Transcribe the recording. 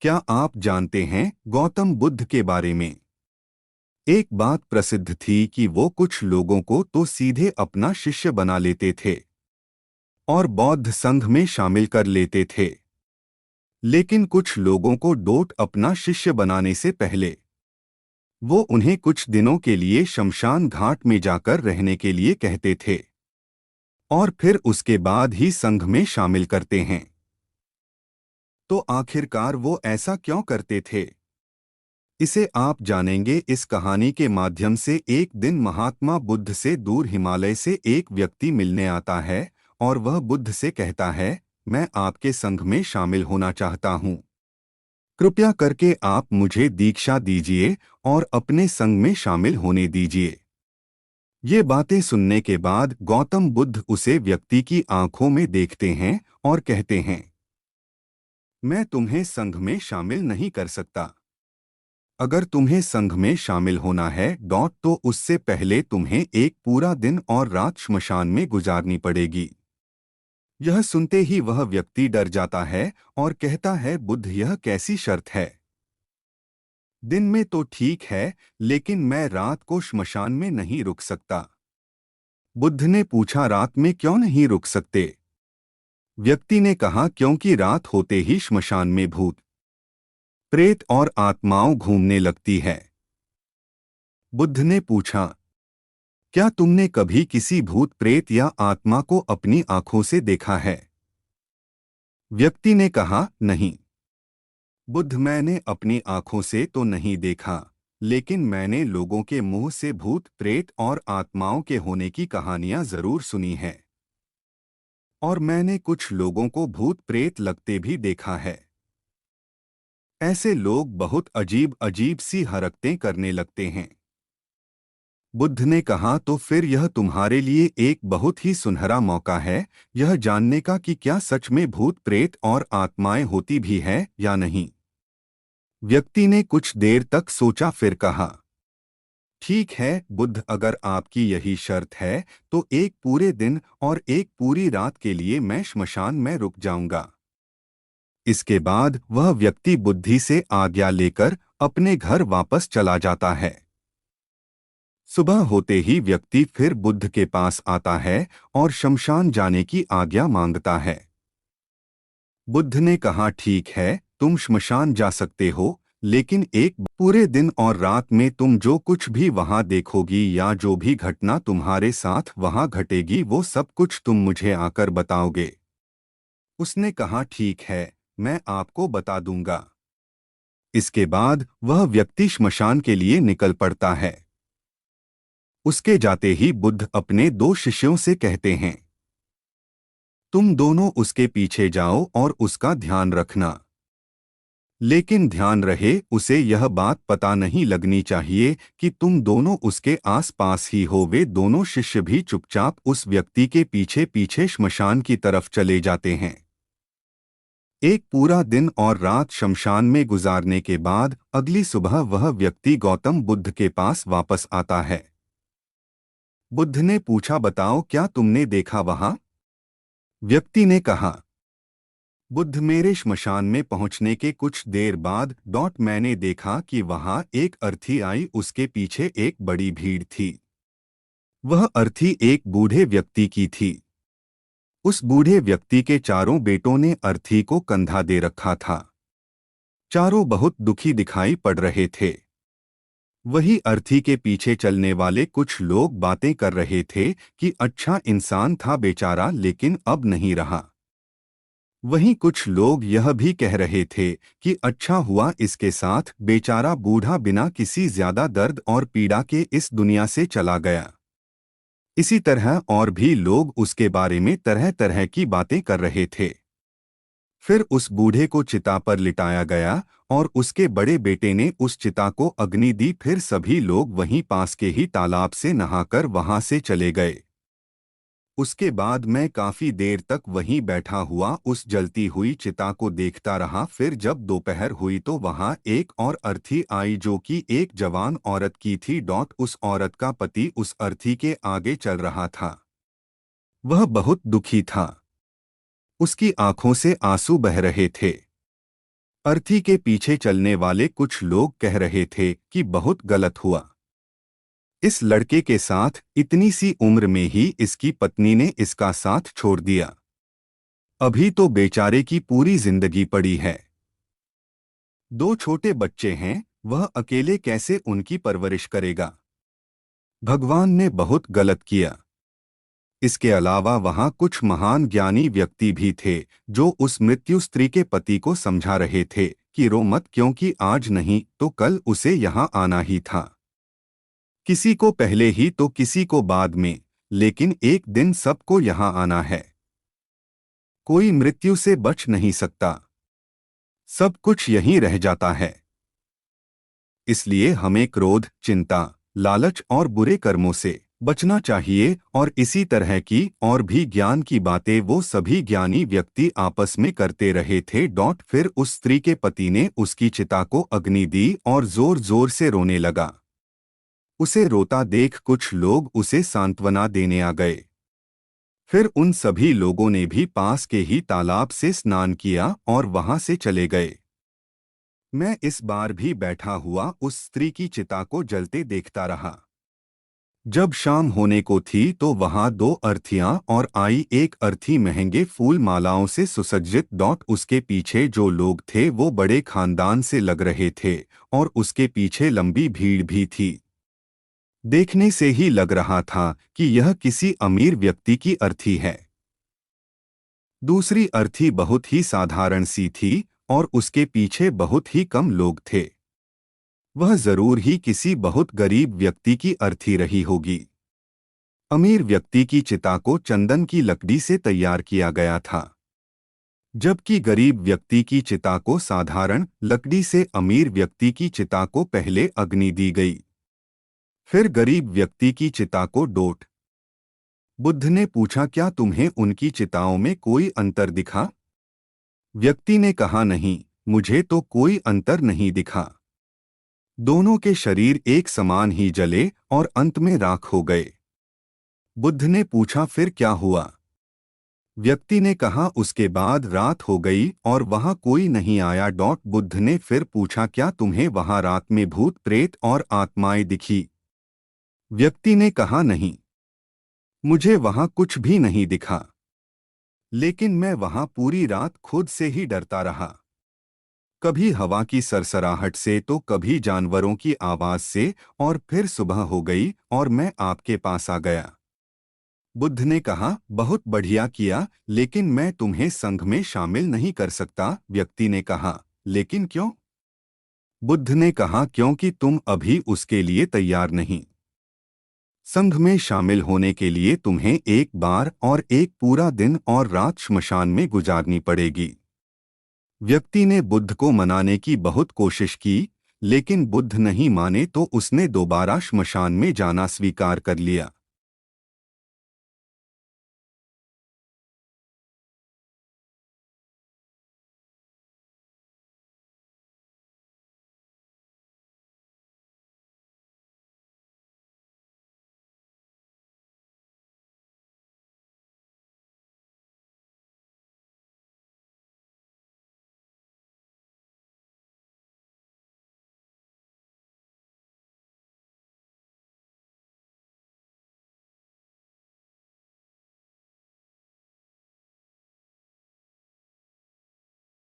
क्या आप जानते हैं गौतम बुद्ध के बारे में? एक बात प्रसिद्ध थी कि वो कुछ लोगों को तो सीधे अपना शिष्य बना लेते थे और बौद्ध संघ में शामिल कर लेते थे। लेकिन कुछ लोगों को डोट अपना शिष्य बनाने से पहले वो उन्हें कुछ दिनों के लिए शमशान घाट में जाकर रहने के लिए कहते थे और फिर उसके बाद ही संघ में शामिल करते हैं। तो आखिरकार वो ऐसा क्यों करते थे? इसे आप जानेंगे इस कहानी के माध्यम से। एक दिन महात्मा बुद्ध से दूर हिमालय से एक व्यक्ति मिलने आता है और वह बुद्ध से कहता है, मैं आपके संघ में शामिल होना चाहता हूँ। कृपया करके आप मुझे दीक्षा दीजिए और अपने संघ में शामिल होने दीजिए। ये बातें सुनने के बाद गौतम बुद्ध उसे व्यक्ति की आंखों में देखते हैं और कहते हैं, मैं तुम्हें संघ में शामिल नहीं कर सकता। अगर तुम्हें संघ में शामिल होना है तो उससे पहले तुम्हें एक पूरा दिन और रात श्मशान में गुजारनी पड़ेगी। यह सुनते ही वह व्यक्ति डर जाता है और कहता है, बुद्ध यह कैसी शर्त है? दिन में तो ठीक है, लेकिन मैं रात को श्मशान में नहीं रुक सकता। बुद्ध ने पूछा, रात में क्यों नहीं रुक सकते? व्यक्ति ने कहा, क्योंकि रात होते ही श्मशान में भूत प्रेत और आत्माओं घूमने लगती है। बुद्ध ने पूछा, क्या तुमने कभी किसी भूत प्रेत या आत्मा को अपनी आंखों से देखा है? व्यक्ति ने कहा, नहीं। बुद्ध, मैंने अपनी आंखों से तो नहीं देखा, लेकिन मैंने लोगों के मुंह से भूत प्रेत और आत्माओं के होने की कहानियां जरूर सुनी है और मैंने कुछ लोगों को भूत प्रेत लगते भी देखा है। ऐसे लोग बहुत अजीब अजीब सी हरकतें करने लगते हैं। बुद्ध ने कहा, तो फिर यह तुम्हारे लिए एक बहुत ही सुनहरा मौका है यह जानने का कि क्या सच में भूत प्रेत और आत्माएं होती भी है या नहीं। व्यक्ति ने कुछ देर तक सोचा, फिर कहा, ठीक है बुद्ध, अगर आपकी यही शर्त है तो एक पूरे दिन और एक पूरी रात के लिए मैं श्मशान में रुक जाऊंगा। इसके बाद वह व्यक्ति बुद्धि से आज्ञा लेकर अपने घर वापस चला जाता है। सुबह होते ही व्यक्ति फिर बुद्ध के पास आता है और शमशान जाने की आज्ञा मांगता है। बुद्ध ने कहा, ठीक है, तुम श्मशान जा सकते हो, लेकिन एक पूरे दिन और रात में तुम जो कुछ भी वहां देखोगी या जो भी घटना तुम्हारे साथ वहां घटेगी वो सब कुछ तुम मुझे आकर बताओगे। उसने कहा, ठीक है, मैं आपको बता दूंगा। इसके बाद वह व्यक्ति श्मशान के लिए निकल पड़ता है। उसके जाते ही बुद्ध अपने दो शिष्यों से कहते हैं, तुम दोनों उसके पीछे जाओ और उसका ध्यान रखना। लेकिन ध्यान रहे, उसे यह बात पता नहीं लगनी चाहिए कि तुम दोनों उसके आसपास ही हो। वे दोनों शिष्य भी चुपचाप उस व्यक्ति के पीछे पीछे श्मशान की तरफ चले जाते हैं। एक पूरा दिन और रात शमशान में गुजारने के बाद अगली सुबह वह व्यक्ति गौतम बुद्ध के पास वापस आता है। बुद्ध ने पूछा, बताओ क्या तुमने देखा वहां? व्यक्ति ने कहा, बुद्ध, मेरे श्मशान में पहुंचने के कुछ देर बाद मैंने देखा कि वहां एक अर्थी आई, उसके पीछे एक बड़ी भीड़ थी। वह अर्थी एक बूढ़े व्यक्ति की थी। उस बूढ़े व्यक्ति के चारों बेटों ने अर्थी को कंधा दे रखा था। चारों बहुत दुखी दिखाई पड़ रहे थे। वही अर्थी के पीछे चलने वाले कुछ लोग बातें कर रहे थे कि अच्छा इंसान था बेचारा, लेकिन अब नहीं रहा। वहीं कुछ लोग यह भी कह रहे थे कि अच्छा हुआ इसके साथ, बेचारा बूढ़ा बिना किसी ज्यादा दर्द और पीड़ा के इस दुनिया से चला गया। इसी तरह और भी लोग उसके बारे में तरह तरह की बातें कर रहे थे। फिर उस बूढ़े को चिता पर लिटाया गया और उसके बड़े बेटे ने उस चिता को अग्नि दी। फिर सभी लोग वहीं पास के ही तालाब से नहाकर वहां से चले गए। उसके बाद मैं काफी देर तक वहीं बैठा हुआ उस जलती हुई चिता को देखता रहा। फिर जब दोपहर हुई तो वहां एक और अर्थी आई जो कि एक जवान औरत की थी। उस औरत का पति उस अर्थी के आगे चल रहा था। वह बहुत दुखी था। उसकी आंखों से आंसू बह रहे थे। अर्थी के पीछे चलने वाले कुछ लोग कह रहे थे कि बहुत गलत हुआ। इस लड़के के साथ इतनी सी उम्र में ही इसकी पत्नी ने इसका साथ छोड़ दिया। अभी तो बेचारे की पूरी जिंदगी पड़ी है। 2 छोटे बच्चे हैं, वह अकेले कैसे उनकी परवरिश करेगा। भगवान ने बहुत गलत किया। इसके अलावा वहां कुछ महान ज्ञानी व्यक्ति भी थे जो उस मृत्यु स्त्री के पति को समझा रहे थे कि रो मत, क्योंकि आज नहीं तो कल उसे यहाँ आना ही था। किसी को पहले ही तो किसी को बाद में, लेकिन एक दिन सबको यहाँ आना है। कोई मृत्यु से बच नहीं सकता, सब कुछ यहीं रह जाता है। इसलिए हमें क्रोध, चिंता, लालच और बुरे कर्मों से बचना चाहिए। और इसी तरह की और भी ज्ञान की बातें वो सभी ज्ञानी व्यक्ति आपस में करते रहे थे। फिर उस स्त्री के पति ने उसकी चिता को अग्नि दी और जोर जोर से रोने लगा। उसे रोता देख कुछ लोग उसे सांत्वना देने आ गए। फिर उन सभी लोगों ने भी पास के ही तालाब से स्नान किया और वहां से चले गए। मैं इस बार भी बैठा हुआ उस स्त्री की चिता को जलते देखता रहा। जब शाम होने को थी तो वहां 2 अर्थियां और आई। एक अर्थी महंगे फूल मालाओं से सुसज्जित। उसके पीछे जो लोग थे वो बड़े खानदान से लग रहे थे और उसके पीछे लंबी भीड़ भी थी। देखने से ही लग रहा था कि यह किसी अमीर व्यक्ति की अर्थी है। दूसरी अर्थी बहुत ही साधारण सी थी और उसके पीछे बहुत ही कम लोग थे। वह जरूर ही किसी बहुत गरीब व्यक्ति की अर्थी रही होगी। अमीर व्यक्ति की चिता को चंदन की लकड़ी से तैयार किया गया था, जबकि गरीब व्यक्ति की चिता को साधारण लकड़ी से। अमीर व्यक्ति की चिता को पहले अग्नि दी गई, फिर गरीब व्यक्ति की चिता को डोट। बुद्ध ने पूछा, क्या तुम्हें उनकी चिताओं में कोई अंतर दिखा? व्यक्ति ने कहा, नहीं, मुझे तो कोई अंतर नहीं दिखा। दोनों के शरीर एक समान ही जले और अंत में राख हो गए। बुद्ध ने पूछा, फिर क्या हुआ? व्यक्ति ने कहा, उसके बाद रात हो गई और वहां कोई नहीं आया। बुद्ध ने फिर पूछा, क्या तुम्हें वहां रात में भूत प्रेत और आत्माएं दिखी? व्यक्ति ने कहा, नहीं, मुझे वहां कुछ भी नहीं दिखा, लेकिन मैं वहां पूरी रात खुद से ही डरता रहा। कभी हवा की सरसराहट से तो कभी जानवरों की आवाज से, और फिर सुबह हो गई और मैं आपके पास आ गया। बुद्ध ने कहा, बहुत बढ़िया किया, लेकिन मैं तुम्हें संघ में शामिल नहीं कर सकता। व्यक्ति ने कहा, लेकिन क्यों? बुद्ध ने कहा, क्योंकि तुम अभी उसके लिए तैयार नहीं। संघ में शामिल होने के लिए तुम्हें एक बार और एक पूरा दिन और रात श्मशान में गुजारनी पड़ेगी। व्यक्ति ने बुद्ध को मनाने की बहुत कोशिश की, लेकिन बुद्ध नहीं माने तो उसने दोबारा श्मशान में जाना स्वीकार कर लिया।